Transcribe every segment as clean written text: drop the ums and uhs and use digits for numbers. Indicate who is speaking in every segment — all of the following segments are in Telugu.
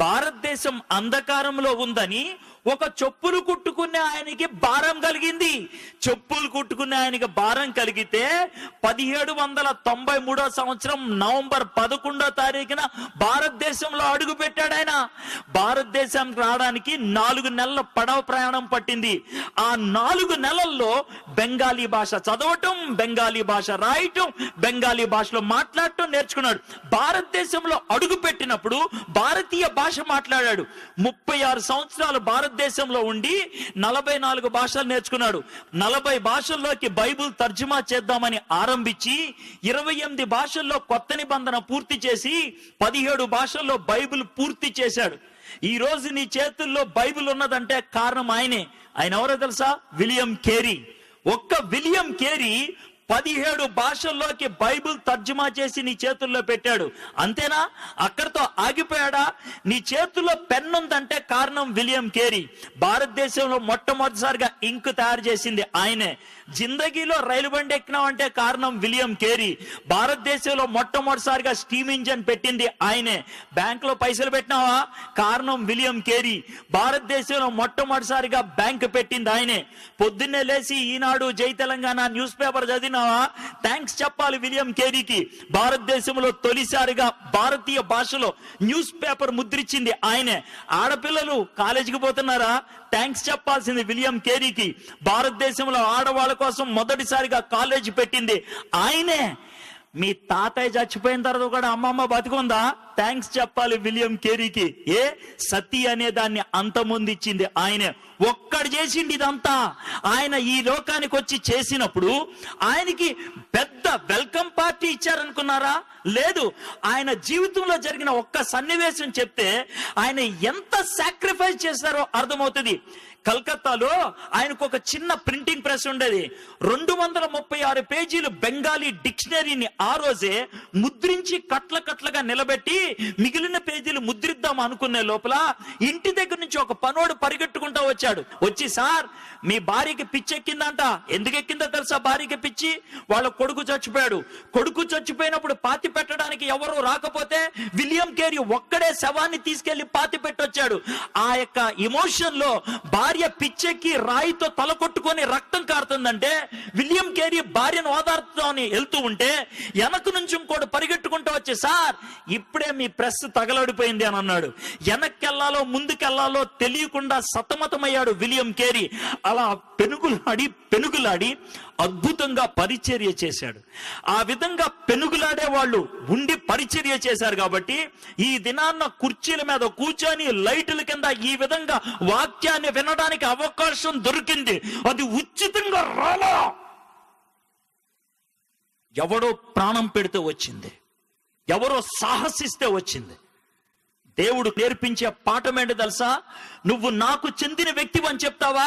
Speaker 1: భారతదేశం అంధకారంలో ఉందని ఒక చెప్పులు కుట్టుకునే ఆయనకి భారం కలిగింది. చెప్పులు కుట్టుకునే ఆయనకి భారం కలిగితే 1793 సంవత్సరం నవంబర్ 11వ తారీఖున భారతదేశంలో అడుగు పెట్టాడు ఆయన. భారతదేశానికి రావడానికి 4 నెలల పడవ ప్రయాణం పట్టింది. ఆ 4 నెలల్లో బెంగాలీ భాష చదవటం, బెంగాలీ భాష రాయటం, బెంగాలీ భాషలో మాట్లాడటం నేర్చుకున్నాడు. భారతదేశంలో అడుగు పెట్టినప్పుడు భారతీయ భాష మాట్లాడాడు. 36 సంవత్సరాలు భారతదేశంలో ఉండి 44 భాషలు నేర్చుకున్నాడు. 40 భాషల్లోకి బైబిల్ తర్జుమా చేద్దామని ఆరంభించి 28 భాషల్లో కొత్త నిబంధన పూర్తి చేసి 17 భాషల్లో బైబిల్ పూర్తి చేశాడు. ఈ రోజు నీ చేతుల్లో బైబిల్ ఉన్నదంటే కారణం ఆయనే. ఆయన ఎవరో తెలుసా? William Carey. ఒక్క విలియం కేరీ 17 భాషల్లోకి బైబిల్ తర్జుమా చేసి నీ చేతుల్లో పెట్టాడు. అంతేనా? అక్కడితో ఆగిపోయాడా? నీ చేతుల్లో పెన్ ఉందంటే కారణం విలియం కేరీ. భారతదేశంలో మొట్టమొదటిసారిగా ఇంక్ తయారు చేసింది ఆయనే. జిందగీలో రైలు బండి ఎక్కినావంటే కారణం విలియం కేరీ. భారతదేశంలో మొట్టమొదటిసారిగా స్టీమ్ ఇంజన్ పెట్టింది ఆయనే. బ్యాంక్ లో పైసలు పెట్టినావా? కారణం విలియం కేరీ. భారతదేశంలో మొట్టమొదటిసారిగా బ్యాంక్ పెట్టింది ఆయనే. పొద్దున్నే లేచి ఈనాడు, జై తెలంగాణ న్యూస్ పేపర్ చదివినావా? థ్యాంక్స్ చెప్పాలి విలియం కేరీకి. భారతదేశంలో తొలిసారిగా భారతీయ భాషలో న్యూస్ పేపర్ ముద్రించింది ఆయనే. ఆడపిల్లలు కాలేజీకి పోతున్నారా? థ్యాంక్స్ చెప్పాల్సింది విలియం కేరీకి. భారతదేశంలో ఆడవాళ్ళ కోసం మొదటిసారిగా కాలేజీ పెట్టింది ఆయనే. మీ తాతయ్య చచ్చిపోయిన తర్వాత కూడా అమ్మమ్మ బతికుందా? థ్యాంక్స్ చెప్పాలి విలియం కేరీకి. సతీ అనే దాన్ని అంతమొందిచ్చింది ఆయనే. ఒక్కడు చేసింది ఇదంతా. ఆయన ఈ లోకానికి వచ్చి చేసినప్పుడు ఆయనకి పెద్ద వెల్కమ్ పార్టీ ఇచ్చారనుకున్నారా? లేదు. ఆయన జీవితంలో జరిగిన ఒక్క సన్నివేశం చెప్తే ఆయన ఎంత సాక్రిఫైస్ చేశారో అర్థమవుతుంది. కలకత్తాలో ఆయనకు ఒక చిన్న ప్రింటింగ్ ప్రెస్ ఉండేది. 236 పేజీలు బెంగాలీ డిక్షనరీని ఆ రోజే ముద్రించి కట్లగా నిలబెట్టి మిగిలిన పేజీలు ముద్రిద్దాం అనుకునే లోపల ఇంటి దగ్గర నుంచి ఒక పనోడు పరిగెట్టుకుంటా వచ్చాడు. వచ్చి, సార్ మీ భార్యకి పిచ్చి ఎక్కిందంట. ఎందుకు ఎక్కిందో తెలుసా? భార్యకి పిచ్చి. వాళ్ళ కొడుకు చచ్చిపోయాడు. కొడుకు చచ్చిపోయినప్పుడు పాతి పెట్టడానికి ఎవరు రాకపోతే విలియం కేరీ ఒక్కడే శవాన్ని తీసుకెళ్లి పాతి పెట్టొచ్చాడు. ఆ యొక్క ఎమోషన్ లో భార్య పిచ్చెక్కి రాయితో తల కొట్టుకొని రక్తం కారుతుందంటే విలియం కేరీ భార్యను ఓదార్చుతామని వెళ్తూ ఉంటే వెనక నుంచి ఇంకోటి పరిగెట్టుకుంటూ వచ్చి, సార్ ఇప్పుడే మీ ప్రెస్ తగలడిపోయింది అని అన్నాడు. వెనక్కెళ్లాలో ముందుకెళ్లాలో తెలియకుండా సతమతమయ్యాడు విలియం కేరీ. అలా పెనుగులాడి అద్భుతంగా పరిచర్య చేశాడు. ఆ విధంగా పెనుగులాడే వాళ్ళు ఉండి పరిచర్య చేశారు కాబట్టి ఈ దినాన్న కుర్చీల మీద కూర్చొని లైటుల కింద ఈ విధంగా వాక్యాన్ని వినడానికి అవకాశం దొరికింది. అది ఉచితంగా రాలా. ఎవడో ప్రాణం పెడితే వచ్చింది, ఎవరో సాహసిస్తే వచ్చింది. దేవుడు నేర్పించే పాఠం ఏంటి తెలుసా? నువ్వు నాకు చెందిన వ్యక్తివి అని చెప్తావా?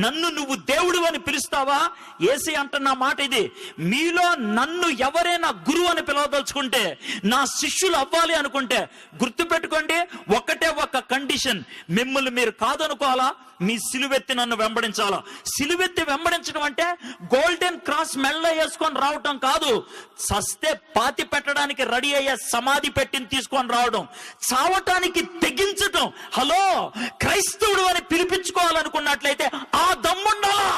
Speaker 1: నన్ను నువ్వు దేవుడు అని పిలుస్తావా? యేసయ్య అంటున్న మాట ఇది. మీలో నన్ను ఎవరైనా గురువు అని పిలవదలుచుకుంటే, నా శిష్యులు అవ్వాలి అనుకుంటే గుర్తుపెట్టుకోండి, ఒకటే ఒక కండిషన్. మిమ్మల్ని మీరు కాదనుకోవాలా, మీ సిలువెత్తి నన్ను వెంబడించాలా. సిలువెత్తి వెంబడించడం అంటే గోల్డెన్ క్రాస్ మెల్ల వేసుకొని రావటం కాదు. సస్తే పాతి పెట్టడానికి రెడీ అయ్యే సమాధి పెట్టిని తీసుకొని రావడం, చావటానికి తెగించటం. హలో, క్రైస్తవుడు అని పిలిపించుకోవాలనుకున్నట్లయితే ఆ దమ్ముండాలా.